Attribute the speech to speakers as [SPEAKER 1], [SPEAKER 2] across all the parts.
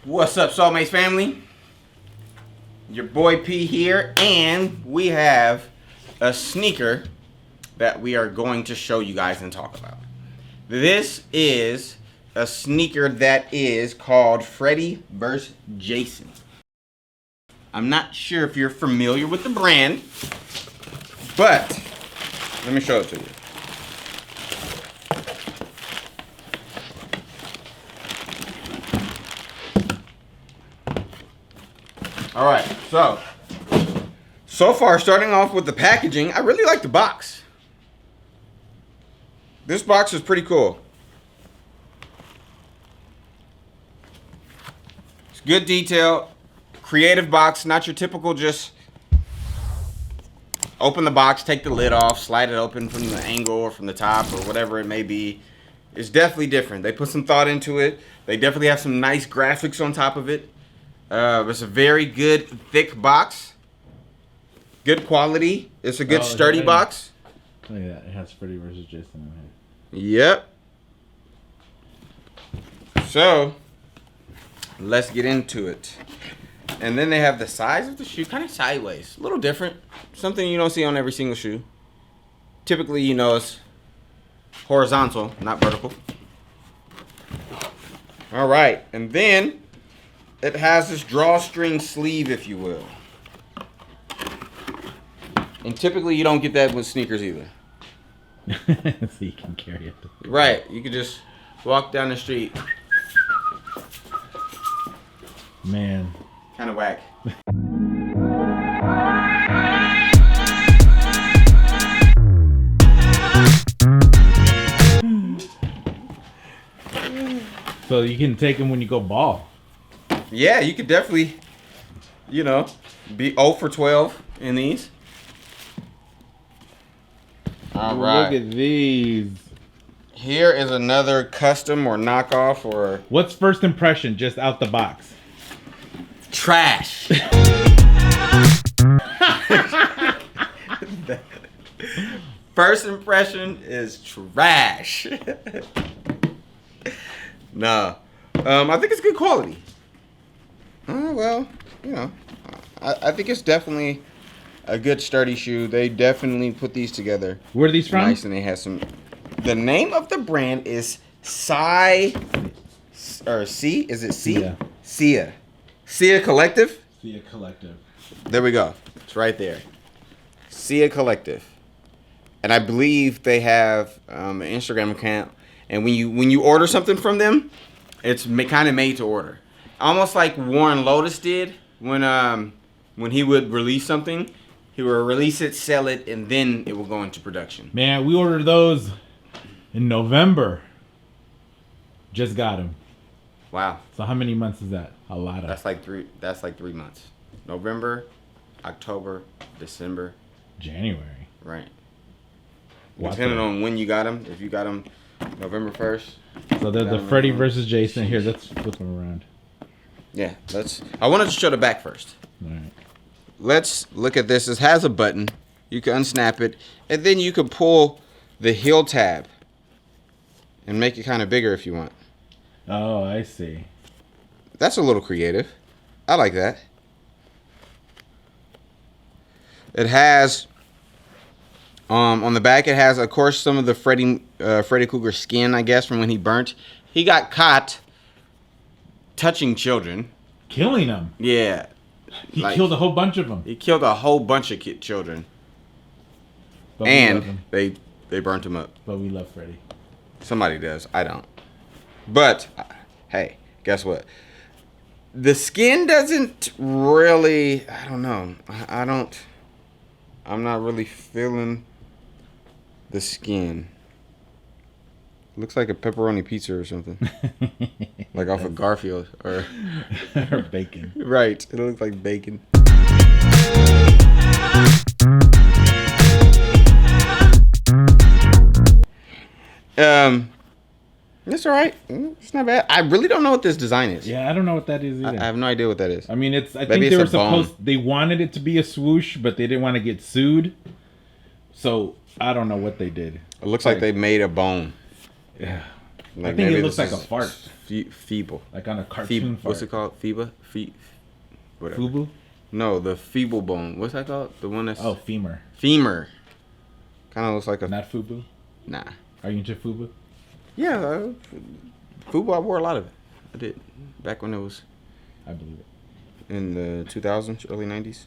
[SPEAKER 1] What's up, Soulmates family? Your boy P here, and we have a sneaker that we are going to show you guys and talk about. This is a sneaker that is called Freddy VS Jason. I'm not sure if you're familiar with the brand, but let me show it to you. Alright, so far, starting off with the packaging, I really like the box. This box is pretty cool. It's good detail, creative box, not your typical just open the box, take the lid off, slide it open from the angle or from the top or whatever it may be. It's definitely different. They put some thought into it. They definitely have some nice graphics on top of it. It's a very good, thick box. Good quality. It's a good, sturdy box.
[SPEAKER 2] Look at that. It has Freddy vs. Jason in here.
[SPEAKER 1] Yep. So, let's get into it. And then they have the size of the shoe, kind of sideways. A little different. Something you don't see on every single shoe. Typically, you know, it's horizontal, not vertical. All right. And then it has this drawstring sleeve, if you will. And typically you don't get that with sneakers either.
[SPEAKER 2] So you can carry it.
[SPEAKER 1] Right. You can just walk down the street.
[SPEAKER 2] Man.
[SPEAKER 1] Kind of whack.
[SPEAKER 2] So you can take them when you go ball.
[SPEAKER 1] Yeah, you could definitely, you know, be 0 for 12 in these. All right.
[SPEAKER 2] Look at these.
[SPEAKER 1] Here is another custom or knockoff or...
[SPEAKER 2] What's first impression just out the box?
[SPEAKER 1] Trash. First impression is trash. No. I think it's good quality. Well, you know, I think it's definitely a good sturdy shoe. They definitely put these together.
[SPEAKER 2] Where are these from?
[SPEAKER 1] Nice, and they have some. The name of the brand is Sia, or C? Is it C?
[SPEAKER 2] Sia.
[SPEAKER 1] Sia Collective.
[SPEAKER 2] Sia Collective.
[SPEAKER 1] There we go. It's right there. Sia Collective, and I believe they have an Instagram account. And when you order something from them, it's kind of made to order. Almost like Warren Lotus did when he would release something. He would release it, sell it, and then it will go into production.
[SPEAKER 2] Man, we ordered those in November. Just got them.
[SPEAKER 1] Wow.
[SPEAKER 2] So how many months is that? A lot of.
[SPEAKER 1] That's like 3 months. November, October, December,
[SPEAKER 2] January.
[SPEAKER 1] Right.
[SPEAKER 2] Watch
[SPEAKER 1] Depending
[SPEAKER 2] it.
[SPEAKER 1] on when you got them. If you got them November 1st.
[SPEAKER 2] So they're the Freddy vs. Jason. Here, let's flip them around.
[SPEAKER 1] Yeah, I wanted to show the back first.
[SPEAKER 2] All right.
[SPEAKER 1] Let's look at this. It has a button. You can unsnap it, and then you can pull the heel tab and make it kind of bigger if you want.
[SPEAKER 2] Oh, I see.
[SPEAKER 1] That's a little creative. I like that. It has on the back. It has, of course, some of the Freddy Krueger skin, I guess, from when he burnt. He got caught touching children,
[SPEAKER 2] Killing them.
[SPEAKER 1] yeah.
[SPEAKER 2] He killed a whole bunch of them.
[SPEAKER 1] He killed a whole bunch of children,
[SPEAKER 2] But we love
[SPEAKER 1] and
[SPEAKER 2] him.
[SPEAKER 1] they burnt him up.
[SPEAKER 2] But we love Freddy.
[SPEAKER 1] Somebody does. I don't. But hey, guess what? The skin doesn't really. I don't know. I don't. I'm not really feeling the skin. Looks like a pepperoni pizza or something. Like off of Garfield or
[SPEAKER 2] Or bacon.
[SPEAKER 1] right. It looks like bacon. It's all right. It's not bad. I really don't know what this design is.
[SPEAKER 2] Yeah, I don't know what that is either.
[SPEAKER 1] I have no idea what that is.
[SPEAKER 2] I mean, it's. I
[SPEAKER 1] Maybe
[SPEAKER 2] think they were
[SPEAKER 1] it's a bone.
[SPEAKER 2] supposed. They wanted it to be a swoosh, but they didn't want to get sued. So I don't know what they did.
[SPEAKER 1] It looks like they made a bone.
[SPEAKER 2] Yeah. I think it looks like a fart.
[SPEAKER 1] Feeble.
[SPEAKER 2] Like on a cartoon fart.
[SPEAKER 1] What's it called? Whatever.
[SPEAKER 2] Fubu?
[SPEAKER 1] No, the feeble bone. What's that called? The one that's...
[SPEAKER 2] Oh, femur.
[SPEAKER 1] Femur. Kind of looks like a...
[SPEAKER 2] Not Fubu?
[SPEAKER 1] Nah.
[SPEAKER 2] Are you into Fubu?
[SPEAKER 1] Yeah. Fubu, I wore a lot of it. I did. Back when it was...
[SPEAKER 2] I believe it.
[SPEAKER 1] In the 2000s, early 90s.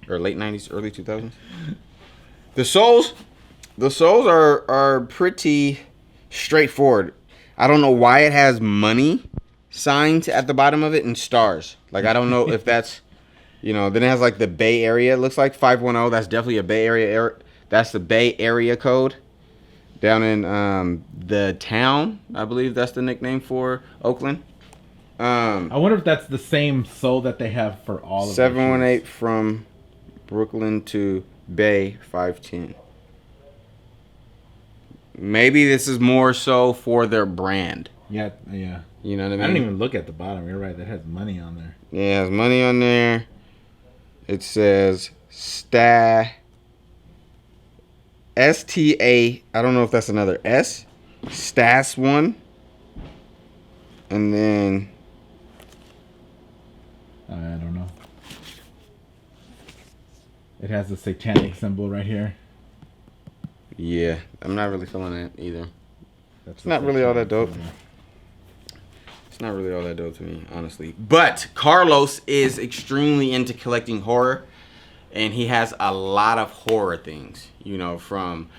[SPEAKER 1] Or late 90s, early 2000s. The soles are pretty straightforward. I don't know why it has money signs at the bottom of it and stars. Like, I don't know if that's, then it has like the Bay Area. It looks like 510. That's definitely a Bay Area. That's the Bay Area code down in the town. I believe that's the nickname for Oakland.
[SPEAKER 2] I wonder if that's the same sole that they have for all of
[SPEAKER 1] 718 from Brooklyn to Bay 510. Maybe this is more so for their brand.
[SPEAKER 2] Yeah.
[SPEAKER 1] You know what I mean?
[SPEAKER 2] I didn't even look at the bottom. You're right. That has money on there.
[SPEAKER 1] Yeah, it has money on there. It says STA. I don't know if that's another S. Stas 1. And then...
[SPEAKER 2] I don't know. It has a satanic symbol right here.
[SPEAKER 1] Yeah, I'm not really feeling that either. It's not really all that dope. It's not really all that dope to me, honestly. But Carlos is extremely into collecting horror, and he has a lot of horror things. From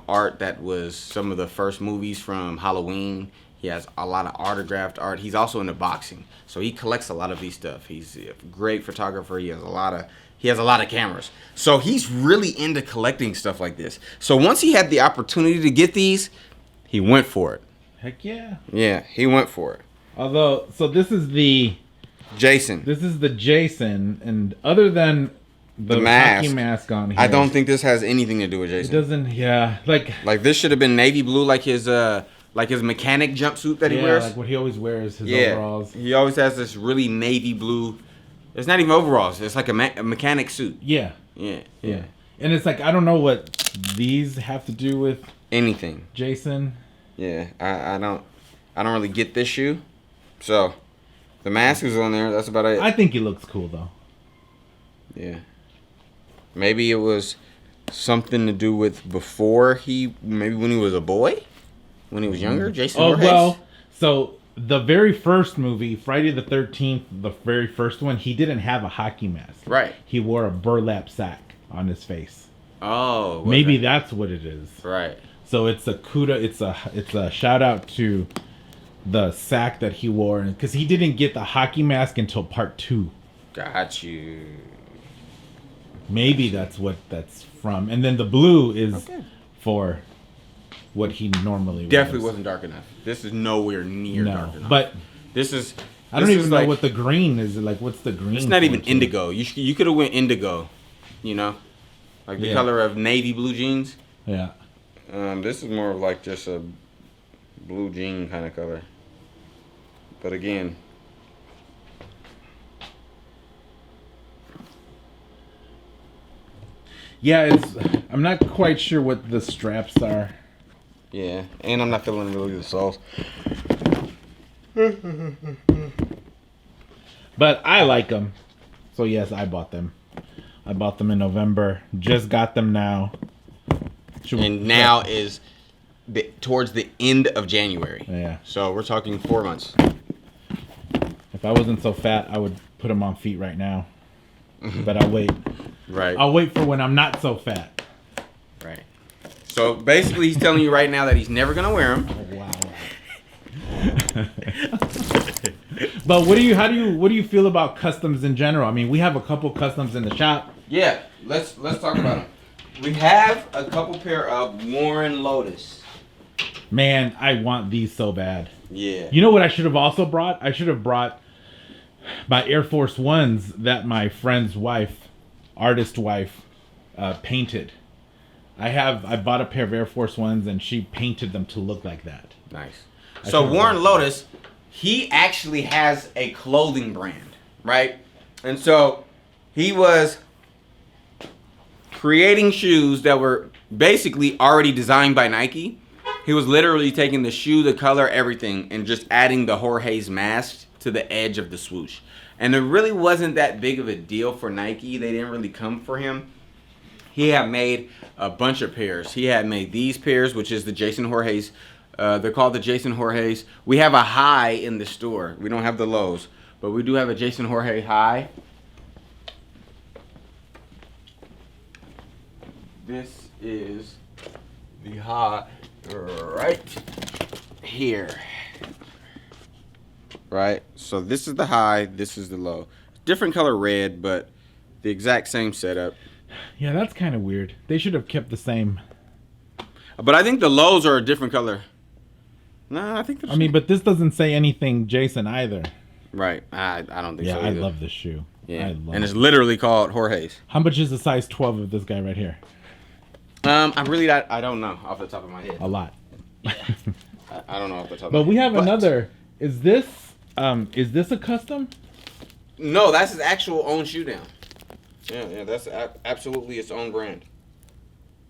[SPEAKER 1] art that was some of the first movies from Halloween. He has a lot of autographed art. He's also into boxing, so he collects a lot of these stuff. He's a great photographer. He has a lot of cameras. So he's really into collecting stuff like this. So once he had the opportunity to get these, he went for it.
[SPEAKER 2] Heck yeah.
[SPEAKER 1] Yeah, he went for it.
[SPEAKER 2] Although, so this is the
[SPEAKER 1] Jason.
[SPEAKER 2] This is the Jason, and other than the
[SPEAKER 1] mask,
[SPEAKER 2] hockey mask on here,
[SPEAKER 1] I don't think this has anything to do with Jason.
[SPEAKER 2] It doesn't. Yeah, like
[SPEAKER 1] this should have been navy blue, like his mechanic jumpsuit that he wears.
[SPEAKER 2] Like what he always wears. His overalls.
[SPEAKER 1] He always has this really navy blue. It's not even overalls. It's like a mechanic suit.
[SPEAKER 2] Yeah.
[SPEAKER 1] Yeah.
[SPEAKER 2] And it's like, I don't know what these have to do with
[SPEAKER 1] anything.
[SPEAKER 2] Jason.
[SPEAKER 1] Yeah, I don't really get this shoe. So, the mask is on there. That's about it.
[SPEAKER 2] I think he looks cool though.
[SPEAKER 1] Yeah. Maybe it was something to do with maybe when he was a boy, when he was younger. Jason.
[SPEAKER 2] Oh,
[SPEAKER 1] Voorhees?
[SPEAKER 2] well, so the very first movie, Friday the 13th, the very first one, he didn't have a hockey mask.
[SPEAKER 1] Right.
[SPEAKER 2] He wore a burlap sack on his face.
[SPEAKER 1] Oh.
[SPEAKER 2] Maybe that's what it is.
[SPEAKER 1] Right.
[SPEAKER 2] So it's a shout out to the sack that he wore, because he didn't get the hockey mask until part 2.
[SPEAKER 1] Got you.
[SPEAKER 2] Maybe that's what that's from. And then the blue is for what he normally wears.
[SPEAKER 1] Definitely wasn't dark enough. This is nowhere near dark enough.
[SPEAKER 2] But
[SPEAKER 1] this is...
[SPEAKER 2] I don't even know what the green is. Like, what's the green?
[SPEAKER 1] It's not even indigo. You could have went indigo, like the color of navy blue jeans.
[SPEAKER 2] Yeah.
[SPEAKER 1] This is more of like just a blue jean kind of color. But again,
[SPEAKER 2] yeah, I'm not quite sure what the straps are.
[SPEAKER 1] Yeah, and I'm not feeling really the soles.
[SPEAKER 2] But I like them. So yes, I bought them. I bought them in November. Just got them now.
[SPEAKER 1] And now is towards the end of January.
[SPEAKER 2] Yeah.
[SPEAKER 1] So we're talking 4 months.
[SPEAKER 2] If I wasn't so fat, I would put them on feet right now. But I'll wait.
[SPEAKER 1] Right.
[SPEAKER 2] I'll wait for when I'm not so fat.
[SPEAKER 1] Right. So basically, he's telling you right now that he's never gonna wear them.
[SPEAKER 2] Oh, wow. But what do you feel about customs in general? I mean, we have a couple customs in the shop.
[SPEAKER 1] Yeah. Let's talk about them. We have a couple pair of Warren Lotus.
[SPEAKER 2] Man, I want these so bad.
[SPEAKER 1] Yeah.
[SPEAKER 2] You know what I should have also brought? I should have brought my Air Force Ones that my friend's wife, artist wife, painted. I bought a pair of Air Force Ones and she painted them to look like that.
[SPEAKER 1] Nice. So Warren Lotus, he actually has a clothing brand, right? And so he was creating shoes that were basically already designed by Nike. He was literally taking the shoe, the color, everything, and just adding the Jorge's mask to the edge of the swoosh. And it really wasn't that big of a deal for Nike. They didn't really come for him. He had made a bunch of pairs. He had made these pairs, which is the Jason Jorge's. They're called the Jason Jorge's. We have a high in the store. We don't have the lows, but we do have a Jason Jorge high. This is the high right here. Right? So this is the high, this is the low. Different color red, but the exact same setup.
[SPEAKER 2] Yeah, that's kind of weird. They should have kept the same.
[SPEAKER 1] But I think the lows are a different color. No, I think.
[SPEAKER 2] I mean, but this doesn't say anything Jason either.
[SPEAKER 1] Right. I don't think so.
[SPEAKER 2] Yeah, I
[SPEAKER 1] either.
[SPEAKER 2] love this shoe.
[SPEAKER 1] Yeah. And it's literally called Jorge's.
[SPEAKER 2] How much is the size 12 of this guy right here?
[SPEAKER 1] I don't know off the top of my head.
[SPEAKER 2] A lot.
[SPEAKER 1] I don't know off the top.
[SPEAKER 2] But we have another. Is this a custom?
[SPEAKER 1] No, that's his actual own shoe down. Yeah, that's absolutely its own brand.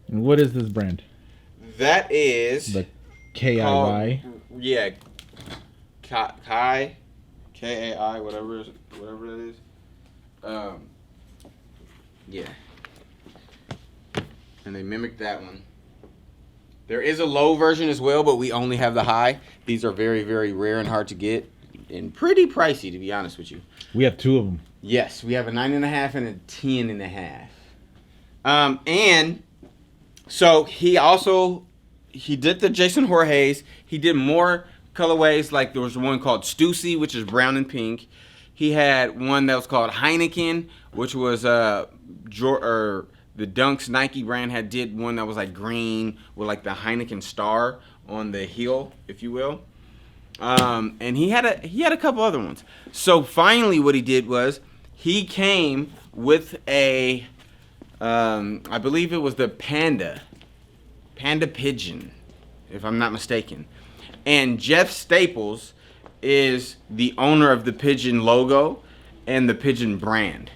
[SPEAKER 2] And what is this brand?
[SPEAKER 1] That is
[SPEAKER 2] the KIY.
[SPEAKER 1] Yeah, Kai, KAI, whatever it is. Yeah. And they mimicked that one. There is a low version as well, but we only have the high. These are very, very rare and hard to get, and pretty pricey, to be honest with you.
[SPEAKER 2] We have two of them.
[SPEAKER 1] Yes, we have a 9.5 and a 10.5. And so he did the Jason Jorge's. He did more colorways, like there was one called Stussy, which is brown and pink. He had one that was called Heineken, which was the Dunks Nike brand did one that was like green with like the Heineken star on the heel, if you will. And he had a couple other ones. So finally what he did was he came with a I believe it was the Panda Pigeon, if I'm not mistaken. And Jeff Staples is the owner of the Pigeon logo and the Pigeon brand.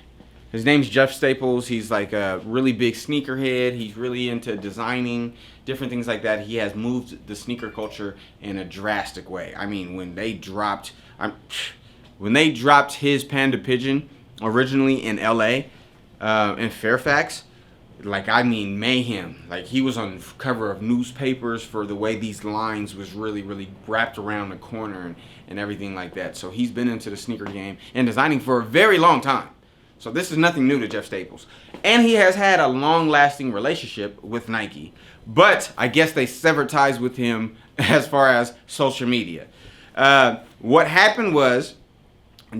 [SPEAKER 1] His name's Jeff Staples. He's like a really big sneakerhead. He's really into designing, different things like that. He has moved the sneaker culture in a drastic way. I mean, when they dropped his Panda Pigeon originally in LA, in Fairfax, like, I mean, mayhem. Like, he was on the cover of newspapers for the way these lines was really, really wrapped around the corner and everything like that. So he's been into the sneaker game and designing for a very long time. So this is nothing new to Jeff Staples. And he has had a long-lasting relationship with Nike. But I guess they severed ties with him as far as social media. What happened was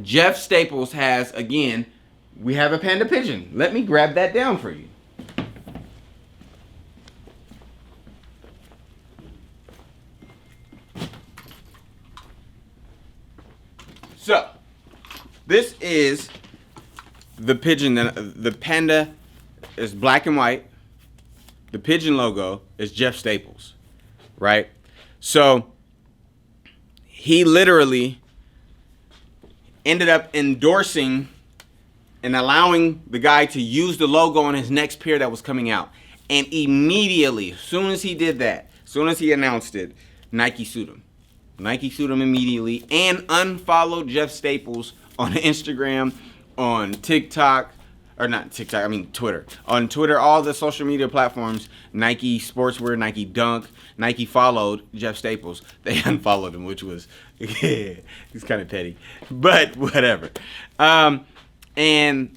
[SPEAKER 1] Jeff Staples has, again, we have a Panda Pigeon. Let me grab that down for you. So, this is the pigeon. The panda is black and white. The pigeon logo is Jeff Staples, right? So, he literally ended up endorsing and allowing the guy to use the logo on his next pair that was coming out. And immediately, as soon as he did that, as soon as he announced it, Nike sued him. Nike sued him immediately and unfollowed Jeff Staples on Instagram, on TikTok, or not TikTok, I mean Twitter. On Twitter, all the social media platforms, Nike Sportswear, Nike Dunk, Nike followed Jeff Staples. They unfollowed him, which was, it's kind of petty, but whatever. And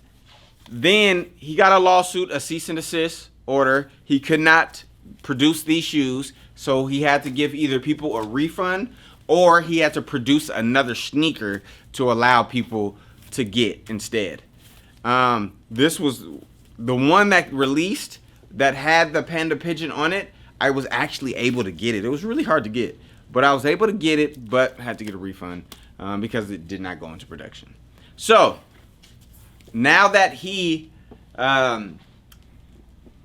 [SPEAKER 1] then he got a lawsuit, a cease and desist order. He could not produce these shoes, so he had to give either people a refund or he had to produce another sneaker to allow people to get instead. This was the one that released that had the Panda Pigeon on it. I was actually able to get it. It was really hard to get, but I was able to get it, but had to get a refund because it did not go into production. So now that he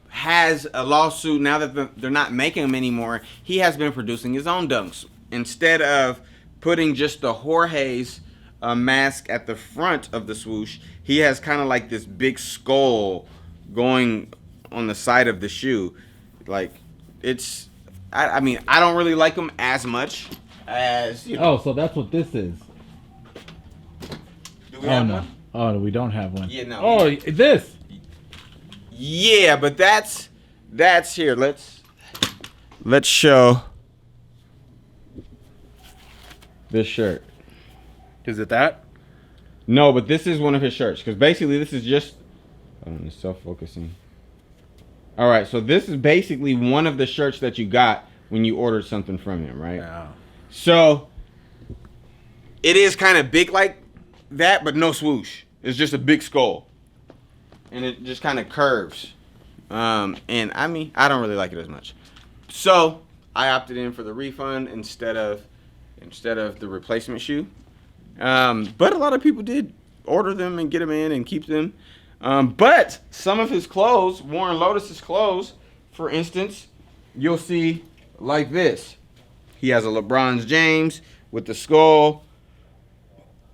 [SPEAKER 1] has a lawsuit, now that they're not making them anymore, he has been producing his own dunks. Instead of putting just the Jorge's mask at the front of the swoosh, he has kind of like this big skull going on the side of the shoe. Like, it's I mean, I don't really like them as much as, you know.
[SPEAKER 2] Oh, so that's what this is.
[SPEAKER 1] Do we have
[SPEAKER 2] no.
[SPEAKER 1] one?
[SPEAKER 2] Oh, we don't have one.
[SPEAKER 1] Yeah, no.
[SPEAKER 2] Oh, this.
[SPEAKER 1] Yeah, but that's here. Let's show this shirt.
[SPEAKER 2] Is it that?
[SPEAKER 1] No, but this is one of his shirts, because basically this is just, it's self-focusing. All right, so this is basically one of the shirts that you got when you ordered something from him, right?
[SPEAKER 2] Yeah.
[SPEAKER 1] So it is kind of big like that, but no swoosh. It's just a big skull, and it just kind of curves. And I mean, I don't really like it as much. So I opted in for the refund instead of the replacement shoe. But a lot of people did order them and get them in and keep them. But some of his clothes, Warren Lotus's clothes, for instance, you'll see like this. He has a LeBron James with the skull.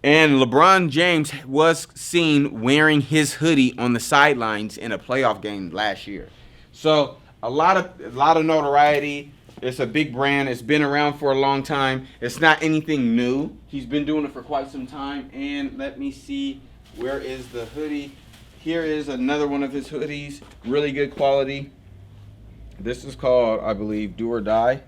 [SPEAKER 1] And LeBron James was seen wearing his hoodie on the sidelines in a playoff game last year. So a lot of notoriety. It's a big brand. It's been around for a long time. It's not anything new. He's been doing it for quite some time. And let me see, where is the hoodie? Here is another one of his hoodies. Really good quality. This is called, I believe, Do or Die.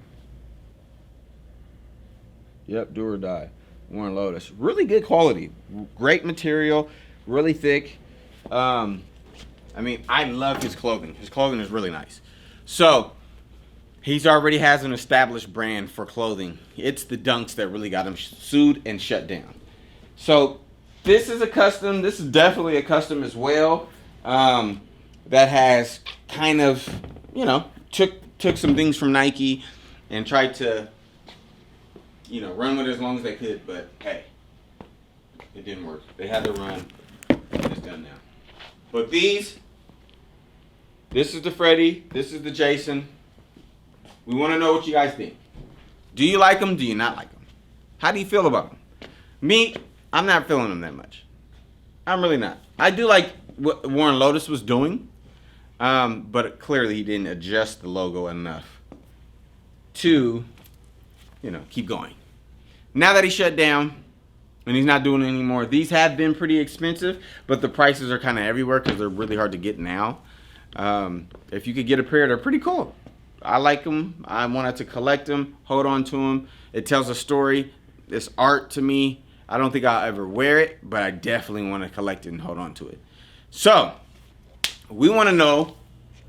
[SPEAKER 1] Yep, Do or Die. Warren Lotus. Really good quality. Great material. Really thick. I mean, I love his clothing. His clothing is really nice. So he's already has an established brand for clothing. It's the Dunks that really got him sued and shut down. So this is a custom. This is definitely a custom as well. That has kind of, you know, took some things from Nike and tried to, you know, run with it as long as they could. But hey, it didn't work. They had to run. It's done now. But this is the Freddy. This is the Jason. We want to know what you guys think. Do you like them? Do you not like them? How do you feel about them? Me, I'm not feeling them that much. I'm really not. I do like what Warren Lotus was doing, but clearly he didn't adjust the logo enough to, you know, keep going. Now that he shut down and he's not doing it anymore, these have been pretty expensive, but the prices are kind of everywhere because they're really hard to get now. If you could get a pair, they're pretty cool. I like them. I wanted to collect them, hold on to them. It tells a story. It's art to me. I don't think I'll ever wear it, but I definitely want to collect it and hold on to it. So, we want to know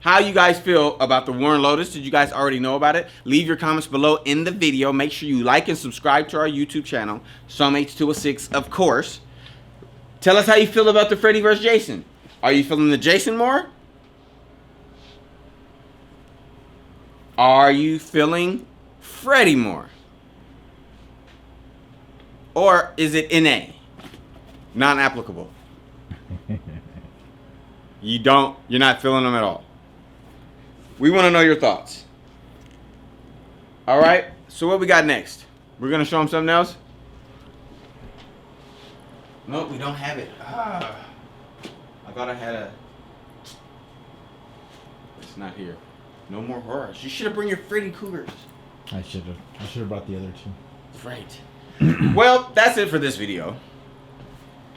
[SPEAKER 1] how you guys feel about the Warren Lotus. Did you guys already know about it? Leave your comments below in the video. Make sure you like and subscribe to our YouTube channel, Soulmates206, of course. Tell us how you feel about the Freddy vs. Jason. Are you feeling the Jason more? Are you feeling Freddy more? Or is it NA? Non-applicable. You're not feeling them at all. We want to know your thoughts. All right, so what we got next? We're going to show them something else? Nope, we don't have it. I thought I had a... It's not here. No more horrors. You should have brought your Freddy Cougars.
[SPEAKER 2] I should have brought the other two.
[SPEAKER 1] Right. Well, that's it for this video.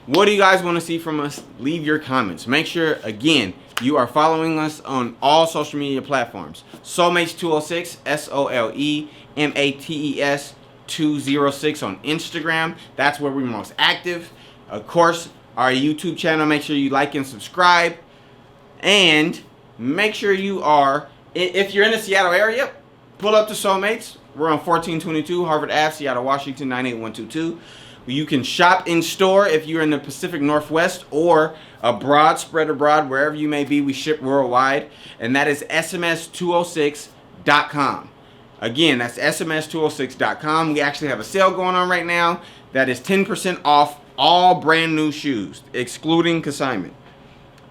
[SPEAKER 1] What do you guys want to see from us? Leave your comments. Make sure, again, you are following us on all social media platforms. Soulmates206, SOLEMATES 206 on Instagram. That's where we're most active. Of course, our YouTube channel. Make sure you like and subscribe. And make sure you are, if you're in the Seattle area, pull up to Soulmates. We're on 1422 Harvard Ave, Seattle, Washington, 98122. You can shop in store if you're in the Pacific Northwest or abroad, spread abroad, wherever you may be. We ship worldwide, and that is sms206.com. Again, that's sms206.com. We actually have a sale going on right now that is 10% off all brand new shoes, excluding consignment.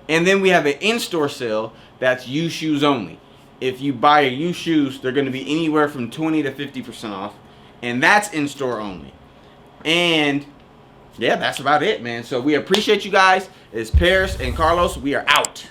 [SPEAKER 1] And then we have an in-store sale that's used shoes only. If you buy used shoes, they're going to be anywhere from 20 to 50% off, and that's in-store only. And yeah, that's about it, man. So we appreciate you guys. It's Paris and Carlos. We are out.